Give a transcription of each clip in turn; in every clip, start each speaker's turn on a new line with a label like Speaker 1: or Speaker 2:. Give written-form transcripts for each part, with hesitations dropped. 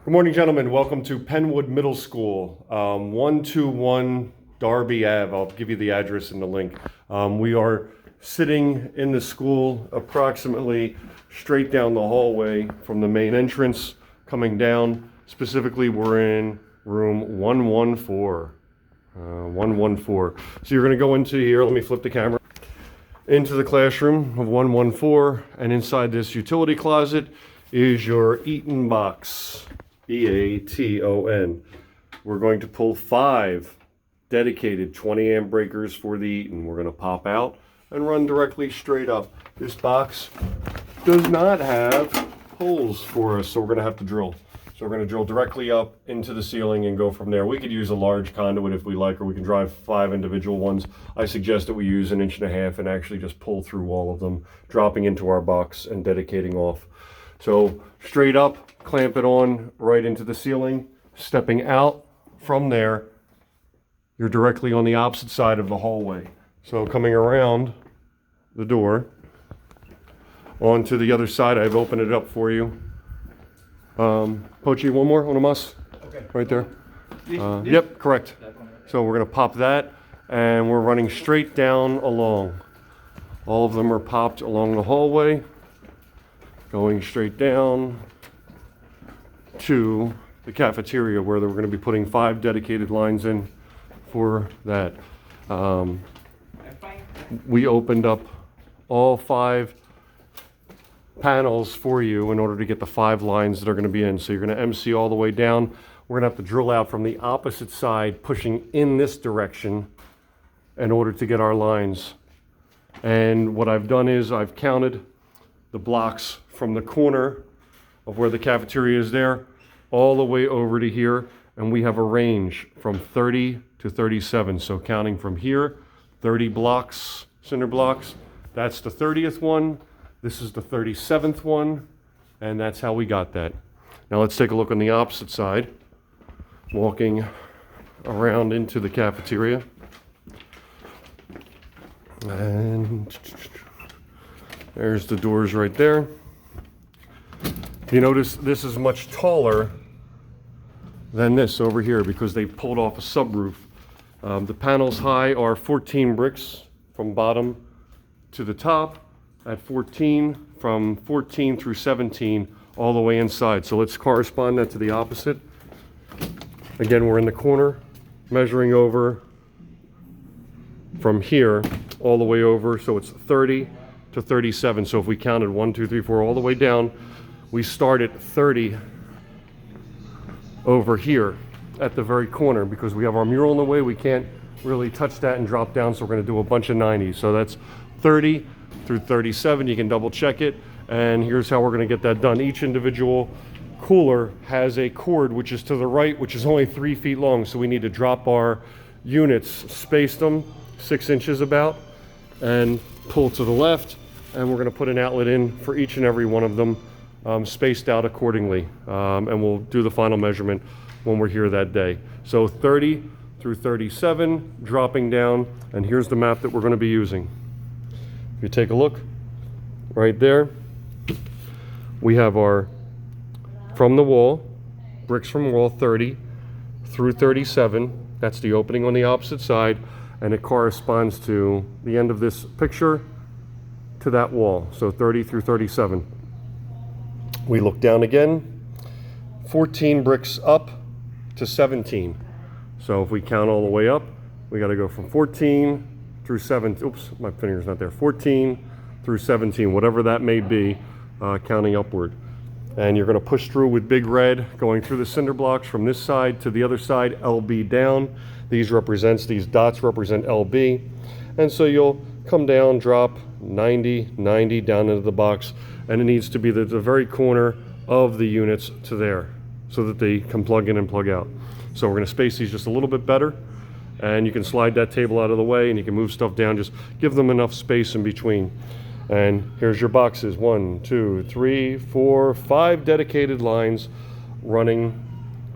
Speaker 1: Good morning, gentlemen. Welcome to Penwood Middle School, 121 Darby Ave. I'll give you the address and the link. We are sitting in the school approximately straight down the hallway from the main entrance, coming down. Specifically, we're in room 114. 114. So you're going to go into here. Let me flip the camera. Into the classroom of 114, and inside this utility closet is your Eaton box. EATON. We're going to pull 5 dedicated 20 amp breakers for the Eaton. We're going to pop out and run directly straight up. This box does not have holes for us, so we're going to have to drill. So we're going to drill directly up into the ceiling and go from there. We could use a large conduit if we like, or we can drive 5 individual ones. I suggest that we use 1.5 inches and actually just pull through all of them, dropping into our box and dedicating off. So straight up, clamp it on right into the ceiling. Stepping out from there, you're directly on the opposite side of the hallway. So coming around the door onto the other side, I've opened it up for you. Pochi, one more on a muss.
Speaker 2: Okay.
Speaker 1: Right there. Yep, correct. So we're going to pop that, and we're running straight down along. All of them are popped along the hallway, going straight down to the cafeteria, where we're going to be putting 5 dedicated lines in for that. We opened up all 5 panels for you in order to get the 5 lines that are going to be in. So you're going to MC all the way down. We're going to have to drill out from the opposite side, pushing in this direction in order to get our lines. And what I've done is I've counted the blocks from the corner of where the cafeteria is there all the way over to here, and we have a range from 30 to 37. So counting from here, 30 blocks, cinder blocks, that's the 30th one. This is the 37th one, and that's how we got that. Now let's take a look on the opposite side, walking around into the cafeteria. And there's the doors right there. You notice this is much taller than this over here because they pulled off a subroof. The panels high are 14 bricks from bottom to the top, at 14, from 14 through 17, all the way inside. So let's correspond that to the opposite. Again, we're in the corner, measuring over from here all the way over, so it's 30 to 37. So if we counted 1, 2, 3, 4 all the way down, we start at 30 over here at the very corner. Because we have our mural in the way, we can't really touch that and drop down, so we're going to do a bunch of 90s. So that's 30 through 37. You can double check it, and here's how we're going to get that done. Each individual cooler has a cord which is to the right, which is only 3 feet long, so we need to drop our units, space them 6 inches about, and pull to the left, and we're going to put an outlet in for each and every one of them, spaced out accordingly, and we'll do the final measurement when we're here that day. So 30 through 37, dropping down, and here's the map that we're going to be using. If you take a look right there, we have our from the wall, bricks from wall, 30 through 37. That's the opening on the opposite side, and it corresponds to the end of this picture to that wall. So 30 through 37. We look down again, 14 bricks up to 17. So if we count all the way up, we got to go from 14 through 7, oops, my finger's not there, 14 through 17, whatever that may be, counting upward. And you're going to push through with big red, going through the cinder blocks from this side to the other side, LB down. These dots represent LB. And so you'll come down, drop 90, 90 down into the box, and it needs to be the very corner of the units to there so that they can plug in and plug out. So we're going to space these just a little bit better. And you can slide that table out of the way, and you can move stuff down. Just give them enough space in between. And here's your boxes. 1, 2, 3, 4, 5 dedicated lines running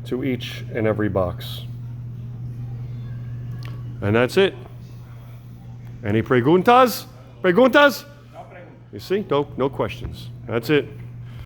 Speaker 1: to each and every box. And that's it. Any preguntas? Preguntas? You see? No questions. That's it.